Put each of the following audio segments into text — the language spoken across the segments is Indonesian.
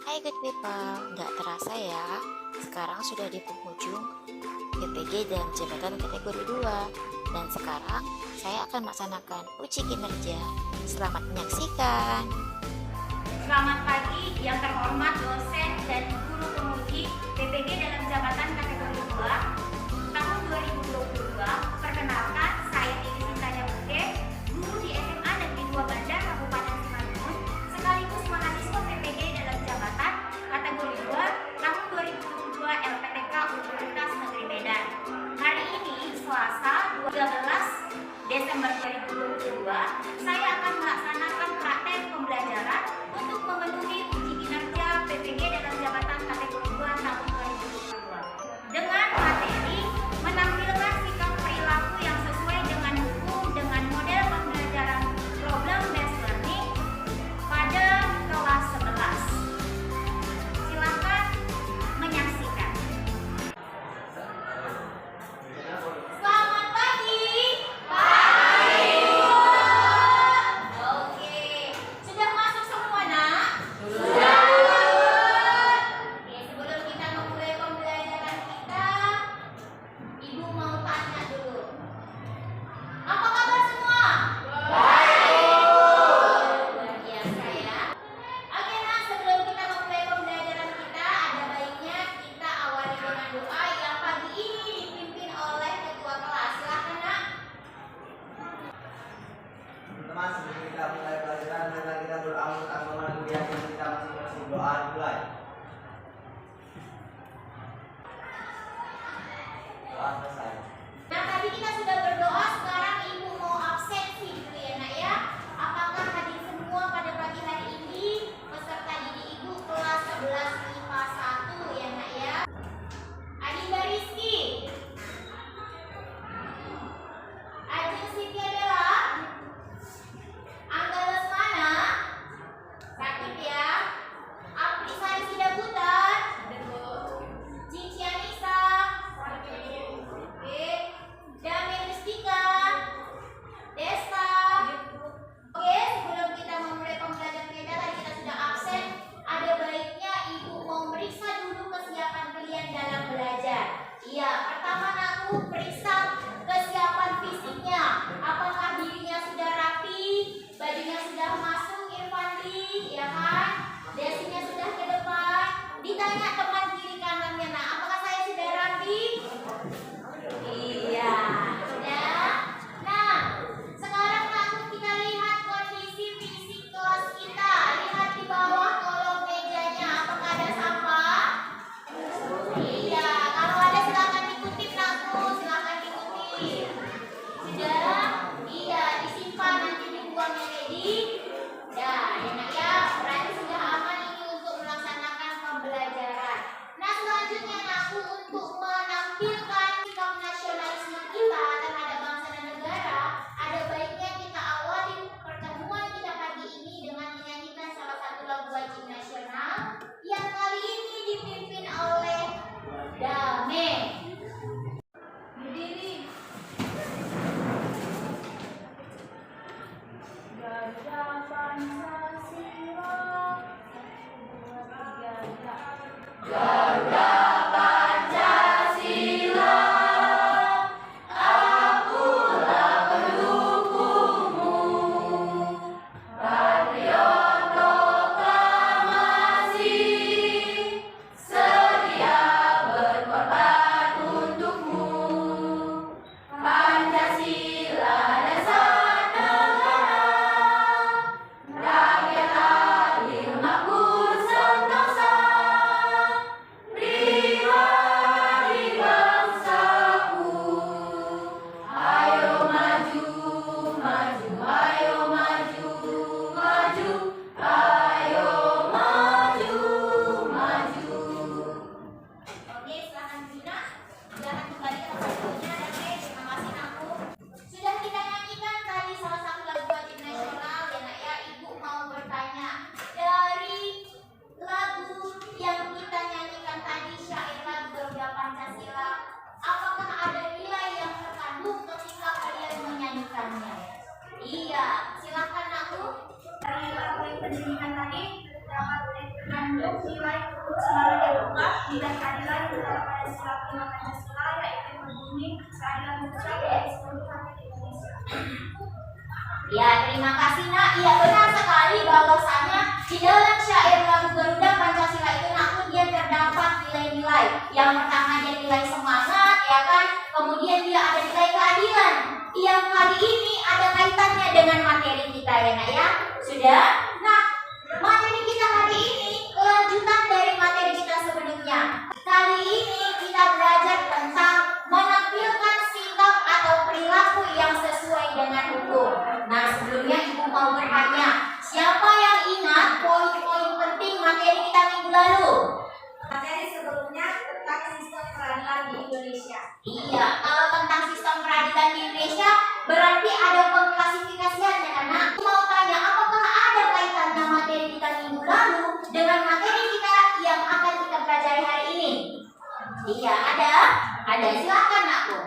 Hai good people, nggak terasa ya, sekarang sudah di penghujung PPG dan jabatan kategori 2. Dan sekarang saya akan melaksanakan uji kinerja. Selamat menyaksikan. Selamat pagi yang terhormat dosen dan guru penguji PPG dalam jabatan kategori 2 tahun 2022. Perkenalkan, saya Titi Sintanya Bude, guru di SMA Negeri 2 Bandar, Kabupaten Simalungun, sekaligus mahasiswa PPG dalam jabatan kategori 2 tahun 2022 LPTK Universitas Negeri Medan. Hari ini, Selasa 13 Desember 2022, saya akan melaksanakan praktek pembelajaran untuk memenuhi uji kinerja PPG dalam jabatan kategori 2 tahun 2022 dengan materi menampilkan sikap perilaku yang sesuai dengan hukum dengan model pembelajaran problem based learning pada kelas 11. Silakan menyaksikan. Selamat pagi. Oke, sudah masuk semua nak? Sudah. Oke, sebelum kita memulai pembelajaran kita, Ibu mau tanya dulu. Apa kabar semua? Luar biasa ya. Oke nak, sebelum kita memulai pembelajaran kita, ada baiknya kita awali dengan doa yang pagi ini dipimpin oleh ketua kelas. Silakan nak. Teman-teman, sebelum kita mulai pelajaran, mari kita berdoa tentang kemudian kita masing-masing doa dimulai. Doa selesai. Nah, tadi kita sudah berdoa, sekarang Ibu mau absensi dulu ya nak ya. Apakah hadir semua pada pagi hari ini peserta didik Ibu kelas 11 IPA 1 ya nak ya? Adinda Rizky, Ajeng Siti Bella, Angga Lesmana, sakit ya. Apri Sari Sidabutan, Cici Anissa, oke. Damir mengandung nilai semangat yang kuat, nilai keadilan yang pada sila 5 Pancasila, yaitu berbunyi keadilan mutlak bagi seluruh rakyat Indonesia. Ya, terima kasih nak. Iya benar sekali bahwasanya di dalam syair lagu Garuda Pancasila itu namun dia terdapat nilai-nilai. Yang pertama dia nilai semangat, ya kan? Kemudian dia ada nilai keadilan. Yang kali ini ada kaitannya dengan materi kita ya nak ya. Sudah? Nah, materi kita hari ini kelanjutan dari materi kita sebelumnya. Kali ini kita belajar tentang menampilkan sikap atau perilaku yang sesuai dengan hukum. Nah, sebelumnya ibu mau bertanya, siapa yang ingat poin-poin penting materi kita minggu lalu? Materi sebelumnya tentang sistem peradilan di Indonesia. Iya, kalau tentang sistem peradilan di Indonesia berarti ada pengklasifikasiannya karena aku mau tanya apakah ada kaitannya materi kita minggu lalu dengan materi kita yang akan kita pelajari hari ini? Iya, ada. Silakan aku.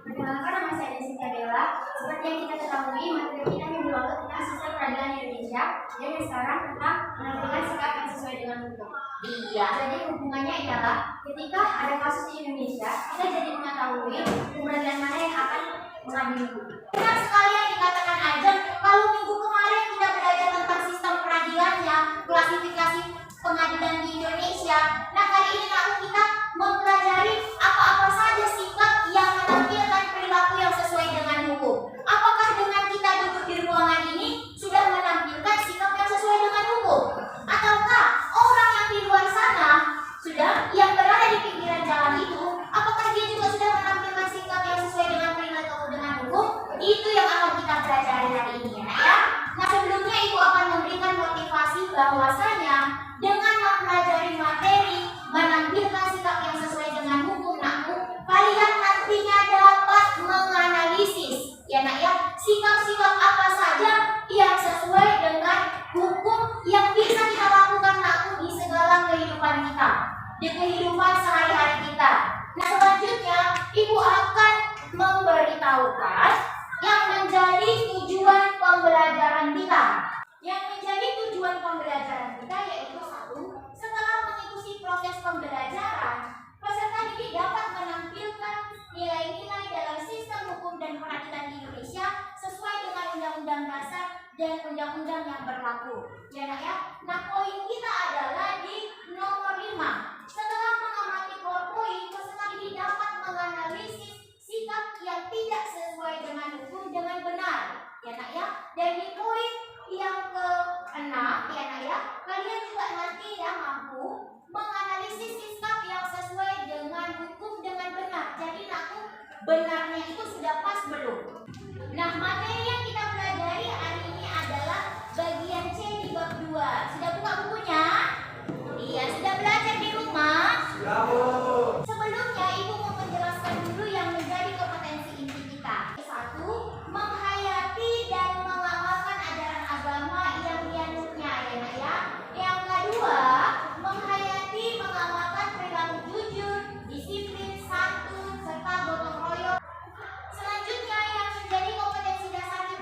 Perkenalkan, nama saya Jessica Della. Seperti yang kita ketahui, materi kita minggu lalu tentang sistem peradilan di Indonesia, dan sekarang tentang menampilkan sikap yang sesuai dengan hukum. Iya. Jadi hubungannya adalah ketika ada kasus di Indonesia, kita jadi mengetahui peradilan mana yang akan mengadili hukum. Benar sekali yang dikatakan Ajeng. Kalau minggu kemarin kita belajar tentang sistem peradilannya, klasifikasi pengadilan di Indonesia. Nah, kali ini kita mempelajari apa-apa saja sikap yang menampilkan perilaku yang sesuai dengan hukum. Apakah dengan kita duduk di ruangan ini sudah menampilkan sikap yang sesuai dengan hukum? Ataukah orang yang di luar sana sudah yang berada di pinggiran jalan itu, apakah dia juga sudah menampilkan sikap yang sesuai dengan perilaku dengan hukum? Itu yang akan kita pelajari hari ini ya. Nah, sebelumnya ibu akan memberikan motivasi bahwasanya dengan mempelajari materi menampilkan sikap yang sesuai dengan hukum, kalian nantinya dapat menganalisis ya nak ya, sikap-sikap apa saja yang sesuai dengan hukum yang bisa kita lakukan di segala kehidupan kita, di kehidupan sehari-hari kita. Nah, selanjutnya ibu akan memberitahukan yang menjadi tujuan pembelajaran kita. Yang menjadi tujuan pembelajaran kita yaitu satu, setelah mengikuti proses pembelajaran, peserta didik dapat menampilkan nilai-nilai dalam sistem hukum dan peradilan di Indonesia sesuai dengan Undang-Undang Dasar dan undang-undang yang berlaku. Ya nak ya. Nah, poin kita adalah di nomor 5. Setelah mengamati poin, peserta didik dapat menganalisis sikap yang tidak sesuai dengan hukum dengan benar. Ya nak ya. Dan di poin yang ke-6 ya nak ya, kalian juga nanti ya mampu menganalisis sikap yang sesuai dengan hukum dengan benar. Jadi benarnya itu sudah pas belum? Nah, materi yang kita pelajari hari ini adalah bagian C di bab 2. Sudah buka bukunya? Iya, sudah belajar di rumah? Sudah, Bu. Sebelumnya ibu mau menjelaskan dulu yang menjadi kompetensi inti kita. 1. Menghayati dan mengamalkan ajaran agama yang dianutnya ya nak ya. Yang kedua, menghayati mengamalkan perilaku jujur, disiplin, santun, serta gotong royong. Selanjutnya yang menjadi kompetensi dasar kita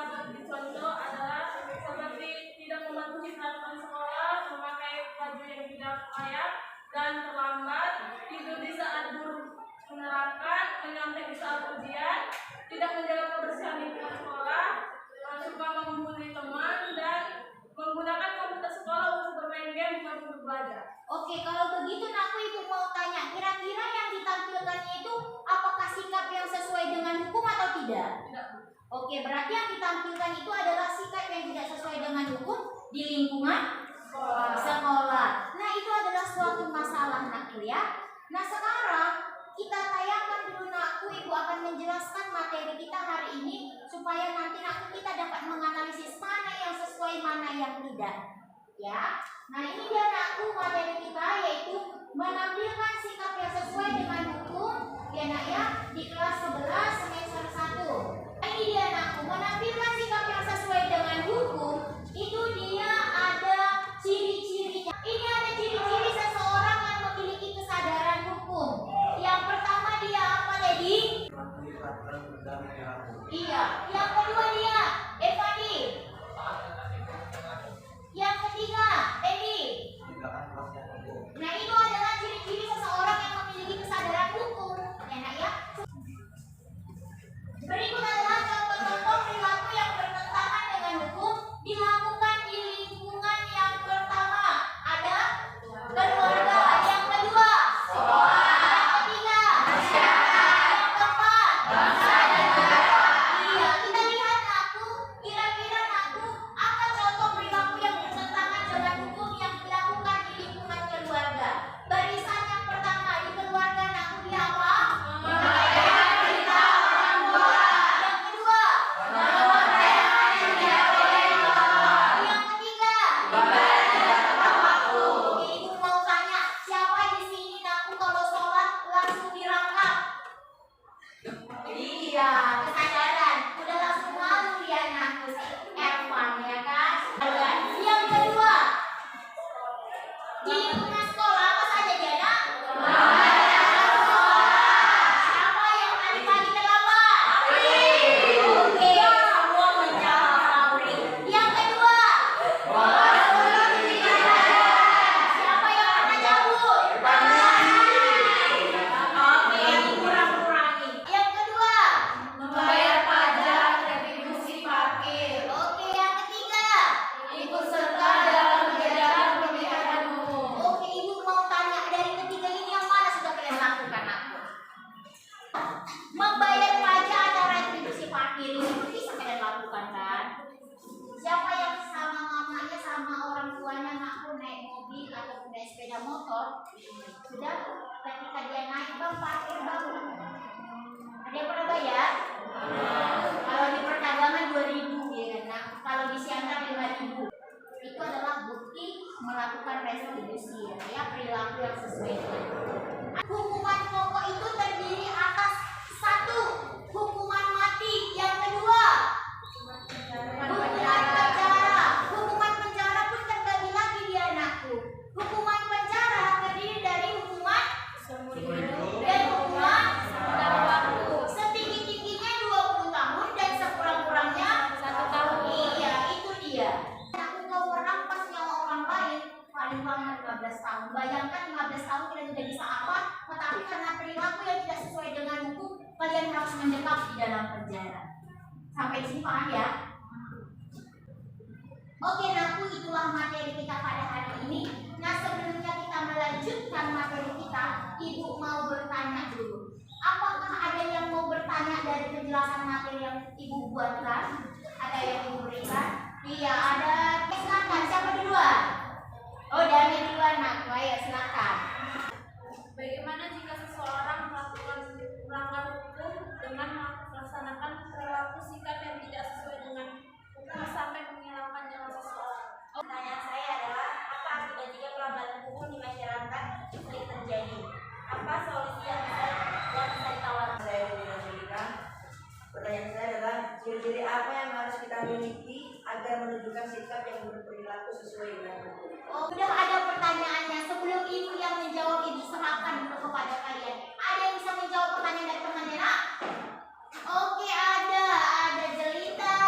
patut dicontoh adalah seperti tidak mematuhi peraturan sekolah, memakai baju yang tidak layak dan terlambat, tidur di saat guru menerangkan, menyantai di saat ujian, tidak menjaga kebersihan lingkungan sekolah, suka menghubungi teman, dan menggunakan komputer sekolah untuk bermain game bukan untuk belajar. Oke, kalau begitu aku itu mau tanya, kira-kira yang ditampilkannya itu apakah sikap yang sesuai dengan hukum atau tidak? Tidak. Oke, berarti yang ditampilkan itu adalah sikap yang tidak sesuai dengan hukum di lingkungan sekolah. Nah, itu adalah suatu masalah nakil ya. Nah, sekarang kita tayangkan dulu nakku, ibu akan menjelaskan materi kita hari ini supaya nanti nakku kita dapat menganalisis mana yang sesuai, mana yang tidak. Ya, nah ini dia nakku materi kita, yaitu menampilkan sikap yang sesuai dengan hukum ya nak ya, di kelas 11 semester 1. Ini dia nakku menampilkan sikap yang sesuai dengan hukum, itu dia ada ciri-cirinya. Ini ada ciri-ciri seseorang yang memiliki kesadaran hukum. Yang pertama dia apa, Lady? Mematuhi peraturan perundang yang berlaku. Iya. Yang kedua dia Evandi. Yang ketiga Edi. Menegakkan kepastian hukum. Nah, itu adalah ciri-ciri seseorang yang memiliki kesadaran hukum. Ya nak ya. Berikut adalah contoh-contoh perilaku yang bertentangan dengan hukum dilakukan di lingkungan. Yang pertama ada keluarga, yang kedua sekolah, yang ketiga masyarakat, yang keempat bangsa dan negara. Iya, kita lihat nakku, kira-kira nakku apa contoh perilaku yang bertentangan dengan hukum yang dilakukan di lingkungan keluarga. Barisan yang pertama di keluarga nakku dia apa? Mengabaikan perintah orang tua. Yang kedua, mengabaikan yang tidak boleh dilakukan. Yang ketiga, ibadah tidak tepat waktu. Oke, ibu mau tanya, siapa di sini nakku kalau sholat langsung dirangkap? Iya, kesadaran. Udah langsung malu dia nakku si Ervan ya kan? Yang kedua, di lingkungan sekolah apa saja dia nak? Siapa yang tadi pagi terlambat? Oke, semua menjawab Sabri. Yang kedua, siapa yang pernah cabut? Oke, kurang-kurangi. Yang kedua, membayar pajak, retribusi parkir. Oke, yang ketiga, ikut serta dalam kegiatan pemilihan umum. Oke, ibu mau tanya dari ketiga ini yang mana sudah kalian lakukan aku? Membayar pajak atau retribusi parkir ini bisa kalian lakukan kan? Siapa yang sama mamanya sama orang tuanya ngaku naik mobil atau naik sepeda motor, sudah ketika dia naik bang parkir bang, ada yang pernah bayar? Kalau di perdagangan 2.000 ya kan? Nah, kalau di Siantar 5.000. Itu adalah bukti melakukan retribusi ya, perilaku yang sesuai dengan hukum. Hukuman pokok itu terdiri atas satu, hukuman mati. Yang kedua, hukuman penjara. Hukuman penjara pun terbagi lagi dia anakku. Hukuman penjara terdiri dari hukuman seumur hidup dan hukuman sementara waktu. Setinggi-tingginya 20 tahun dan sekurang-kurangnya 1 tahun. Iya, itu dia. Aku kau merampas nyawa orang lain paling banget 15 tahun. Bayangkan 15 tahun kalian sudah bisa apa? Tetapi karena perilaku yang tidak sesuai dengan hukum, kalian harus mendekap di dalam penjara. Sampai sini paham ya? Oke, nakku itulah materi kita pada hari ini. Nah, sebelumnya kita melanjutkan materi kita, ibu mau bertanya dulu. Apakah ada yang mau bertanya dari penjelasan materi yang ibu buatkan? Ada yang ibu berikan? Iya, ada. Silakan, siapa duluan? Oh, Dani duluan, nak. Ayo, silakan. Bagaimana jika seseorang melakukan melanggar hukum dengan melaksanakan perilaku sikap yang tidak sesuai dengan hukum sampai menghilangkan nyawa seseorang? Pertanyaan saya adalah, apa akibat jika pelanggaran hukum di masyarakat sering terjadi? Apa solusi yang bisa ditawarkan? Saya ingin menjadikan pertanyaan saya adalah ciri-ciri apa yang harus kita miliki agar menunjukkan sikap yang berperilaku sesuai dengan hukum. Oh, udah ada pertanyaannya. Sebelum ibu yang menjawab, ibu serahkan dulu kepada kalian. Ada yang bisa menjawab pertanyaan dari teman-teman? Oke, ada Jelita,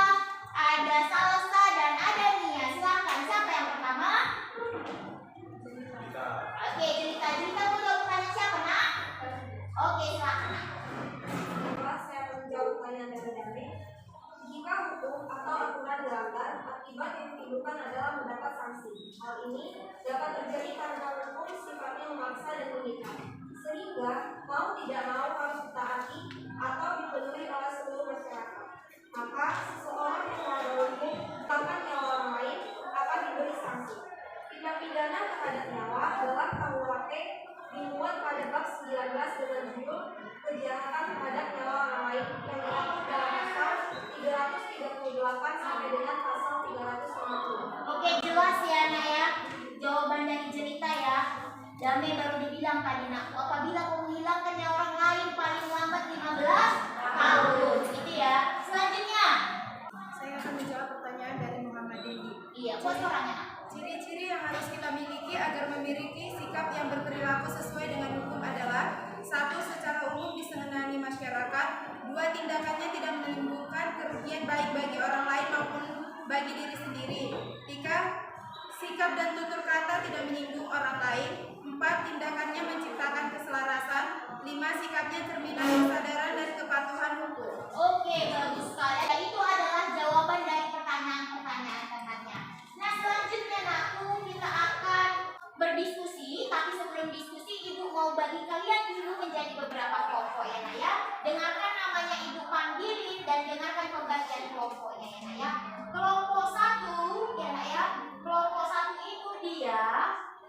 diri. 3. Sikap dan tutur kata tidak menyinggung orang lain. 4. Tindakannya menciptakan keselarasan. 5. Sikapnya cerminan kesadaran dan kepatuhan hukum. Oke, bagus sekali. Itu adalah jawaban dari pertanyaan-pertanyaan kakaknya. Nah, selanjutnya nakku kita akan berdiskusi. Tapi sebelum diskusi, Ibu mau bagi kalian dulu menjadi beberapa kelompok ya nak ya. Dengarkan namanya Ibu panggilin dan dengarkan pembagian kelompoknya ya nak ya. Kelompok 1 ya nak ya. Kelompok 1 itu dia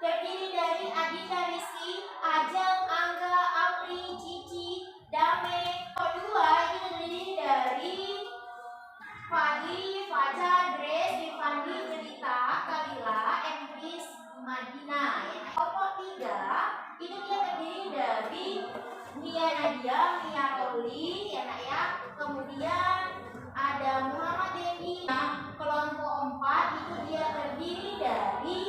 terdiri dari Adinda, Rizky, Ajeng, Angga, Apri, Cici, Dame. Kedua itu terdiri dari Fadli, Fajar, Grace, Divandi, Cerita, Kalila, Emris, Madina. Ya. Kelompok 3 itu dia terdiri dari Mia Nadia, Mia Roli, ya nak ya. Kemudian ada Muhammad Dendi. Nah, kelompok 4 itu dia terdiri dari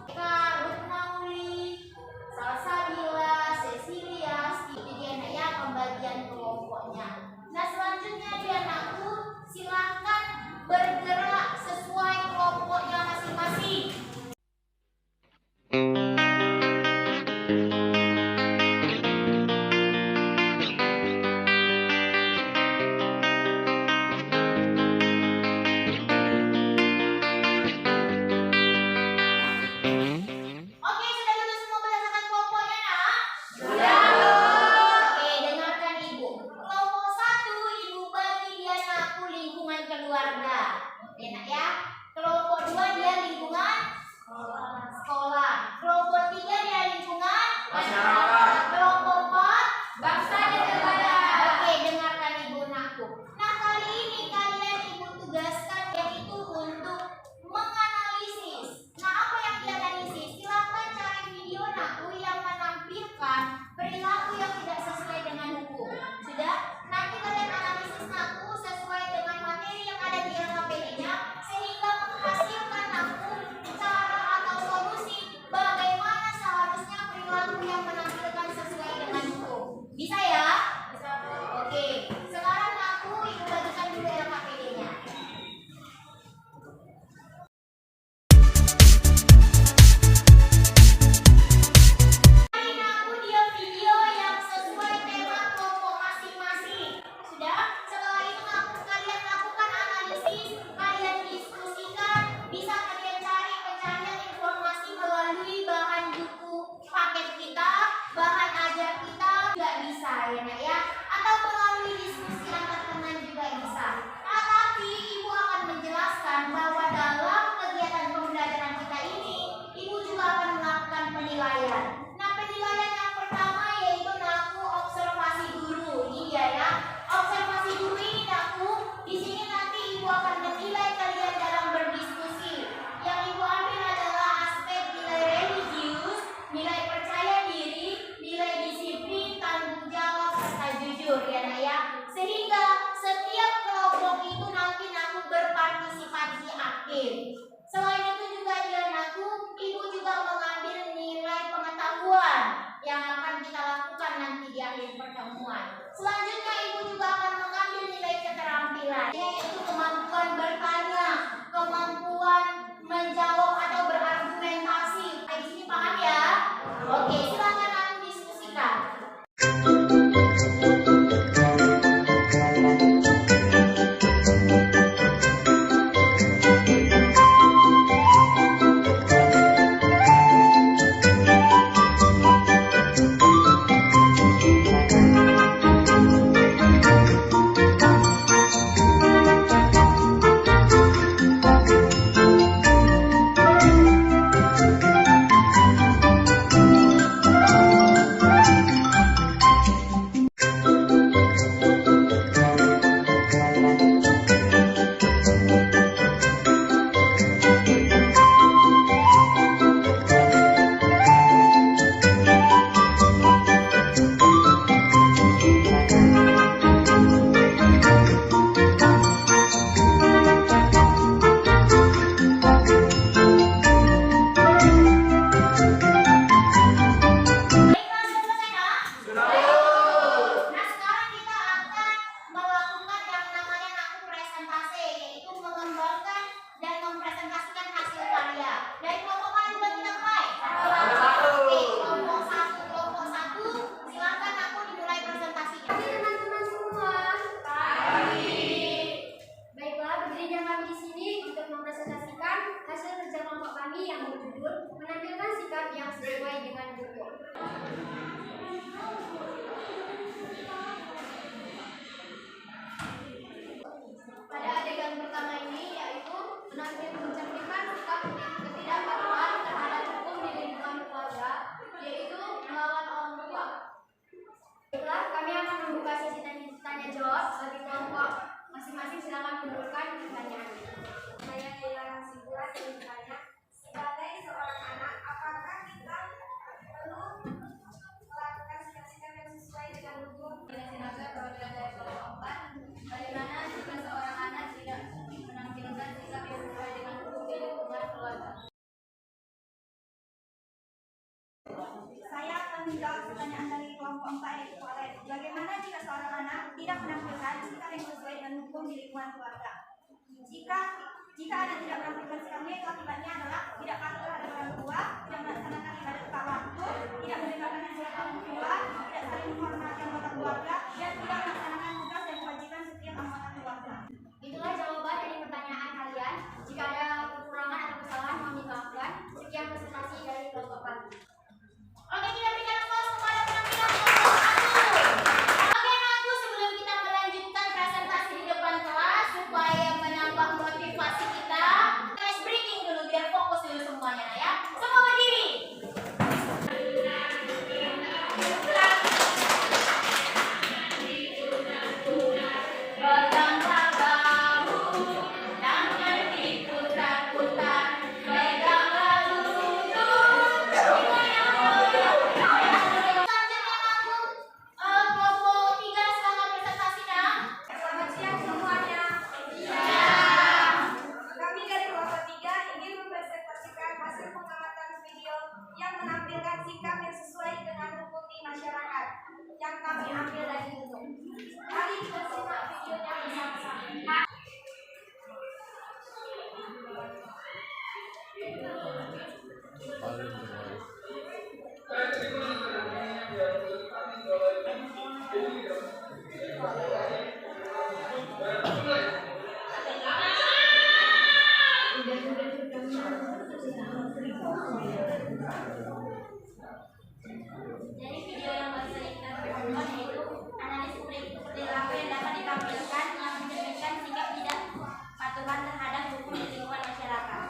Karut Nauli, Salsabila, Cecilia, itu dia nak ya pembagian kelompoknya. Nah, selanjutnya dia nakku silakan bergerak sesuai kelompoknya masing-masing. Oke, sudah gitu semua berdasarkan kelompoknya nak? Sudah. Oke, dengarkan Ibu. Kelompok 1 Ibu bagi dia nakku lingkungan keluarga. Enak ya. Kelompok 2 dia lingkungan sekolah. Kelompok 3 dia lingkungan masyarakat. Kelompok 4 bangsa dan negara. Oke, dengarkan Ibu nakku. Nah, kali ini kalian Ibu tugaskan yaitu untuk menganalisis. Nah, apa yang dianalisis? Silakan cari video nakku yang menampilkan perilaku yang tidak sesuai dengan hukum. Sudah? Nanti kalian analisis nakku sesuai dengan materi yang ada di LKPD-nya sehingga menghasilkan nakku cara atau solusi bagaimana seharusnya perilaku yang menampilkan menampilkan sikap yang sesuai dengan hukum. Pada adegan pertama ini yaitu mencerminkan sikap ketidakpatuhan terhadap hukum di lingkungan keluarga, yaitu melawan orang tua. Baiklah, kami akan membuka sesi tanya jawab bagi kelompok masing-masing. Silakan menunjukkan pertanyaannya. Saya Leila Hasibuan yang bertanya, sebagai seorang anak, apakah kita perlu melakukan sikap-sikap yang sesuai dengan hukum? Silakan perwakilan dari kelompok 4. Bagaimana jika seorang anak tidak menampilkan sikap yang sesuai dengan hukum di lingkungan keluarga? Saya akan menjawab pertanyaan dari kelompok 4 yaitu Oleh. Bagaimana jika seorang anak tidak menampilkan sikap yang sesuai dengan hukum di lingkungan keluarga? Jika anak tidak menampilkan sikapnya, itu akibatnya adalah tidak patuh terhadap orang tua, tidak melaksanakan ibadah tepat waktu, tidak mendengarkan nasihat orang tua, tidak saling menghormati anggota keluarga, dan tidak melaksanakan tugas dan kewajiban setiap anggota keluarga. Itulah jawaban dari pertanyaan kalian. Jika ada kekurangan atau kesalahan, mohon dimaafkan. Sekian presentasi dari kelompok kami. Oke, kita berikan aplaus kepada penampilan kelompok 1. Oke, Aku, sebelum kita melanjutkan presentasi di depan kelas supaya menambah motivasi kita, ice breaking dulu biar fokus dulu semuanya ya. Semua berdiri. Peganglah bahu dan berputar-putar, peganglah lutut. Selanjutnya aku kelompok 3, selamat presentasi nak. Selamat siang semuanya. Kami dari kelompok 3 ingin mempresentasikan hasil pengamatan video yang menampilkan sikap yang sesuai dengan hukum di masyarakat yang kami ambil dari hukum. Mari kita simak videonya bersama-sama. Dari video yang baru saja kita tonton yaitu analisis perilaku yang dapat ditampilkan yang mencerminkan sikap tidak patuhan terhadap hukum di lingkungan masyarakat.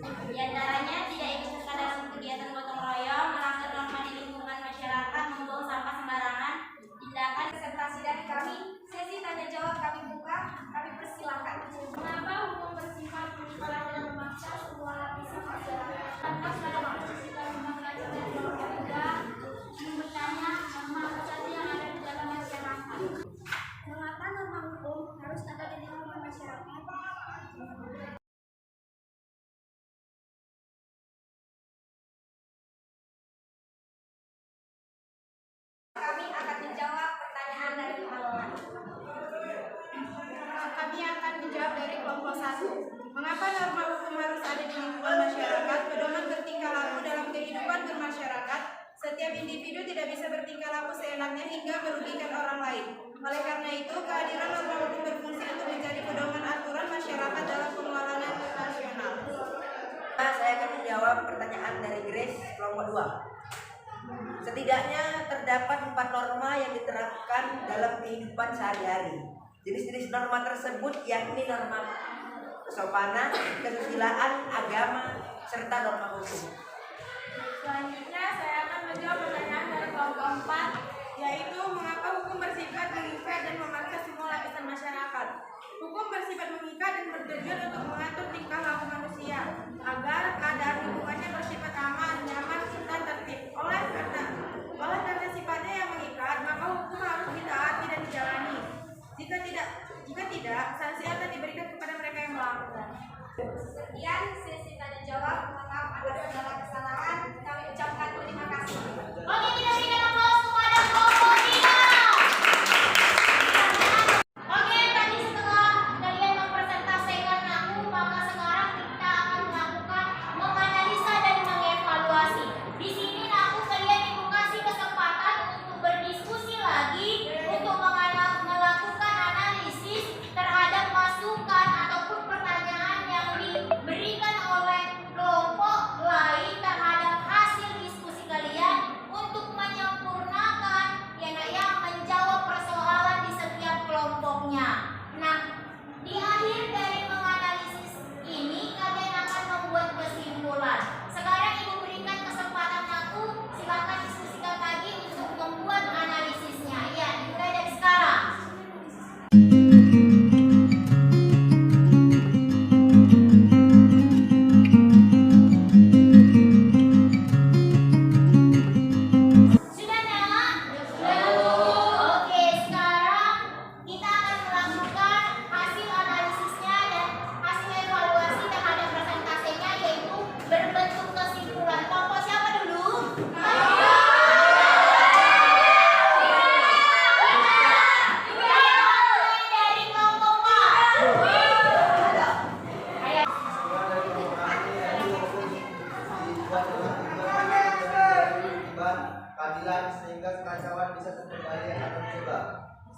Di antaranya tidak ikut serta dalam kegiatan gotong royong, melanggar norma di lingkungan masyarakat, membuang sampah sembarangan, tindakan Presentasi dari kami, sesi tanya jawab kami buka, kami persilahkan. Mengapa hukum bersifat mengikat dan memaksa semua lapisan masyarakat? Lantas pada waktu kita membaca dari kelompok 3 ingin bertanya norma apa saja yang ada di dalam masyarakat. Mengapa norma hukum harus ada di lingkungan masyarakat? Kami akan menjawab pertanyaan dari teman-teman. Kami akan menjawab dari kelompok 1. Mengapa norma hukum harus ada di lingkungan masyarakat? Pedoman bertingkah laku dalam kehidupan bermasyarakat. Setiap individu tidak bisa bertingkah laku seenaknya hingga merugikan orang lain. Oleh karena itu, kehadiran norma hukum berfungsi untuk menjadi pedoman aturan masyarakat dalam pengelolaan nasional. Saya akan menjawab pertanyaan dari Grace kelompok 2. Setidaknya terdapat 4 norma yang diterapkan dalam kehidupan sehari-hari. Jenis-jenis norma tersebut yakni norma kesopanan, kesusilaan, agama, serta norma hukum. Selanjutnya saya akan menjawab pertanyaan dari kelompok 4, yaitu mengapa hukum bersifat mengikat dan memaksa semua lapisan masyarakat. Hukum bersifat mengikat dan bertujuan untuk mengatur tingkah laku manusia agar keadaan lingkungannya bersifat aman, nyaman, dan tertib. Oleh karena sifatnya yang mengikat, maka hukum harus ditaati dan dijalani. Jika tidak, sanksi akan diberikan kepada mereka yang melanggar. Sekian sesi tanya jawab. Mohon maaf atas segala kesalahan. Kami ucapkan terima kasih. Oke, kita berikan aplaus kepada kelompok 3. Oke, tadi setelah kalian mempresentasikan aku, maka sekarang kita akan melakukan menganalisa dan mengevaluasi. Di sini aku kalian dikasih kesempatan untuk berdiskusi lagi, untuk melakukan analisis terhadap masukan ataupun pertanyaan yang diberikan oleh kelompok lain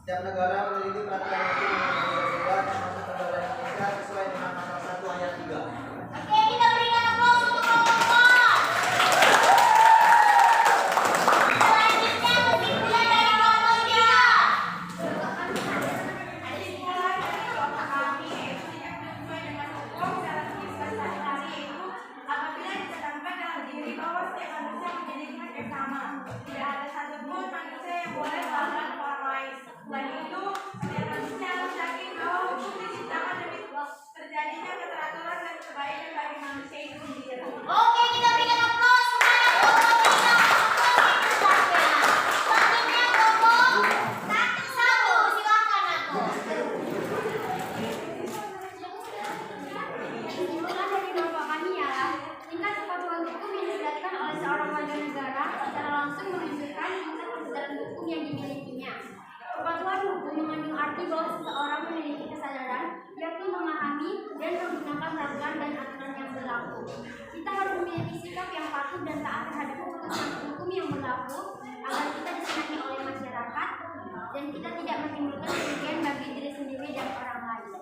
Setiap negara memiliki peraturan hukum yang berbeda-beda termasuk negara Indonesia sesuai dengan pasal 1 ayat 3. Oke, kita berikan aplaus untuk kelompok 4. Selanjutnya kesimpulan dari kelompok 3. Ada kesimpulan dari kelompok kami yaitu tidak sesuai dengan hukum dalam kehidupan sehari-hari, yaitu apabila ditetapkan dalam diri bahwa setiap manusia memiliki hak yang sama, tidak ada satupun manusia yang boleh melanggar hak orang lain. Selain itu, setiap manusia harus yakin bahwa hukum diciptakan demi terjadinya keteraturan dan kebaikan bagi manusia itu sendiri. Oke, kita berikan aplaus kepada kelompok 3 untuk kesimpulannya. Selanjutnya kelompok 1, silakan aku. Kesimpulan dari kelompok kami ialah tingkat kepatuhan hukum yang dijelaskan oleh seorang warga negara secara langsung menunjukkan tingkat kesadaran hukum yang dimilikinya. Kepatuhan hukum mengandung arti bahwa seseorang memiliki kesadaran, yakni memahami dan menggunakan peraturan dan aturan yang berlaku. Kita harus memiliki sikap yang patuh dan taat terhadap keputusan hukum yang berlaku agar kita disenangi oleh masyarakat dan kita tidak menimbulkan kerugian bagi diri sendiri dan orang lain.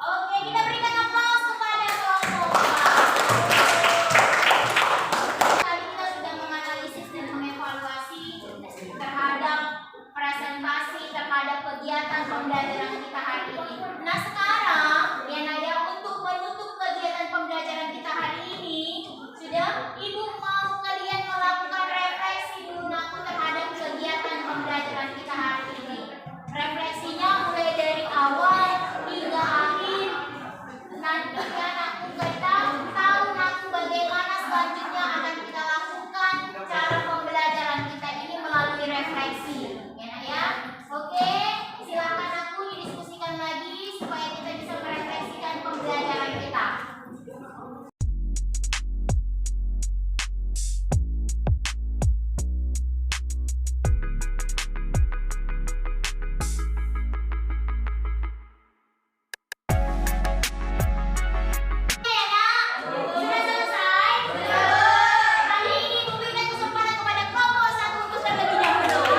Oke, kita berikan aplaus kepada kelompok 4. Tadi kita sudah menganalisis dan mengevaluasi terhadap presentasi terhadap kegiatan pembelajaran kita hari ini. Nah sekarang, ya Naya, untuk menutup kegiatan pembelajaran kita hari ini, sudah Ibu mau kalian melakukan refleksi dulu aku terhadap kegiatan pembelajaran kita hari ini. Refleksinya mulai dari awal hingga akhir. Nantinya aku tahu aku bagaimana selanjutnya akan kita lakukan cara pembelajaran kita ini melalui refleksi. Ya Nak ya? Oke, silakan aku didiskusikan lagi supaya kita bisa merefleksikan pembelajaran kita. Oke ya Nak? Sudah selesai? Kali ini Ibu berikan kesempatan kepada kelompok 1 untuk terlebih dahulu.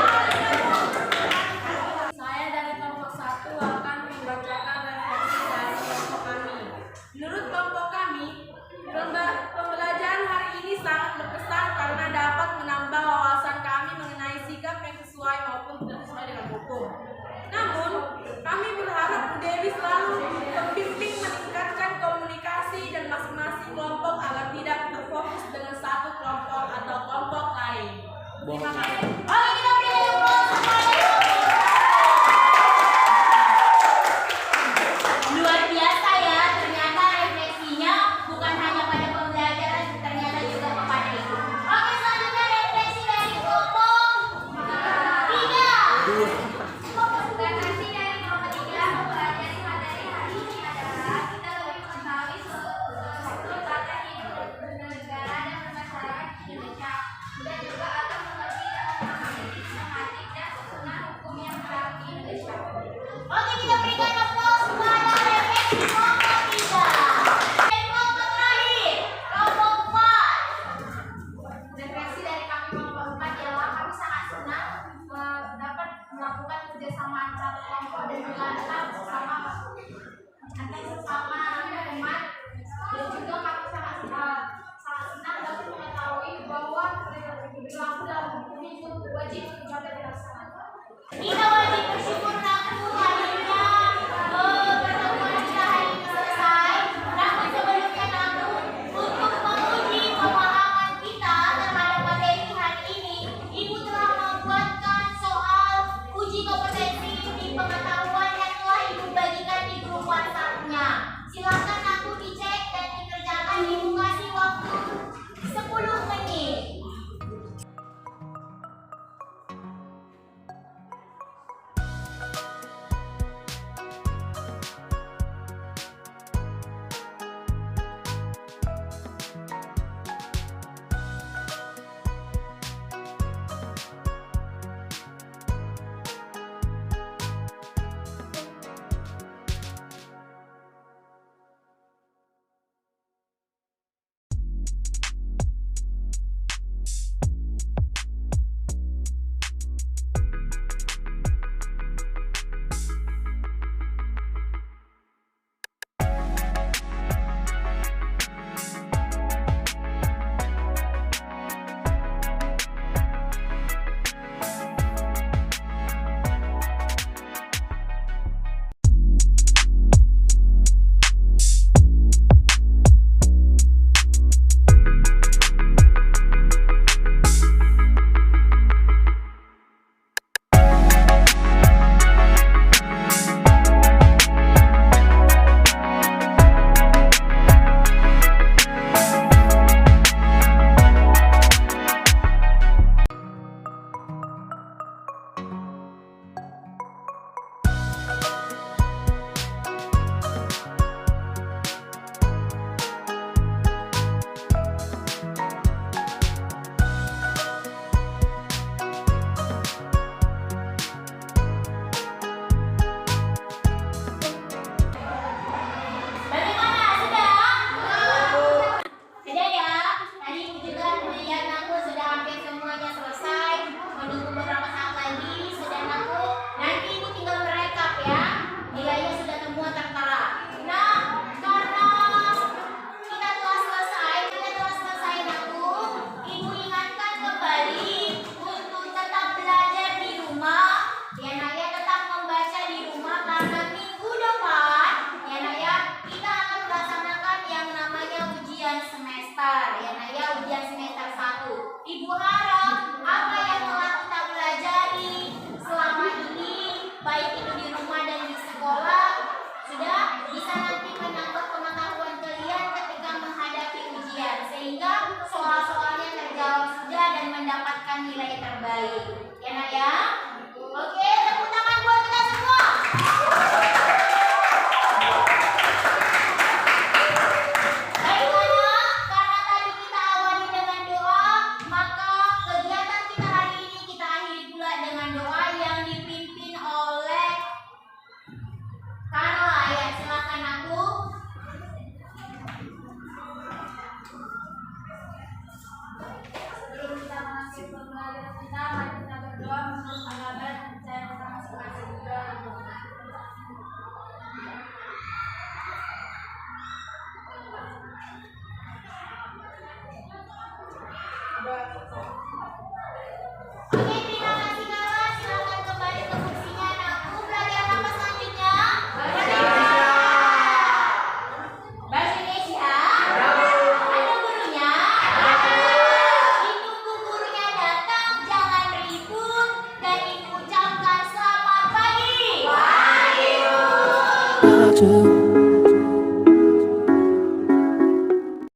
Saya dari kelompok 1 akan membacakan refleksi dari kelompok kami. Menurut kelompok kami, pembelajaran hari ini sangat berkesan karena dapat menambah wawasan kami mengenai sikap yang sesuai maupun tidak sesuai dengan hukum. Namun, kami berharap Bu Dewi selalu membimbing meningkatkan komunikasi dan masing-masing kelompok agar tidak terfokus dengan satu kelompok atau kelompok lain. Terima kasih. Oke, kita berikan aplaus kepada luar biasa ya, ternyata refleksinya bukan hanya pada pembelajaran, ternyata juga kepada itu. Oke, selanjutnya refleksi dari kelompok 3. Refleksi dari kelompok 3 mempelajari materi hari ini adalah kita lebih mengetahui struktur tata hidup bernegara dan bermasyarakat di Indonesia, dan juga akan mengerti dan memahami sistematik dan susunan hukum yang berlaku di Indonesia. Oke, kita berikan aplaus kepada refleksi kelompok 3. Dan kelompok terakhir, kelompok 4. Refleksi dari kami kelompok 4 ialah kami sangat senang dapat melakukan kerjasama antar kelompok dan juga antar sesama teman, dan juga kami sangat senang dapat mengetahui bahwa berlaku dalam hukum itu wajib dapat dilaksanakan. Kita wajib bersyukur Naku akhirnya pertemuan kita hari ini selesai. Namun sebelumnya Naku, untuk menguji pemahaman kita terhadap materi hari ini, Ibu telah membuatkan soal uji kompetensi di pengetahuan yang telah Ibu bagikan di grup WhatsApp-nya. baik. Ya nak ya? Oke, tepuk tangan buat kita semua. Baik anak, karena tadi kita awali dengan doa, maka kegiatan kita hari ini kita akhiri pula dengan doa yang dipimpin oleh Carla. Ya, silakan aku. Sebelum kita mengakhiri pembelajaran kita, mari kita berdoa menurut agama dan percaya kita masing-masing juga. Doa kita.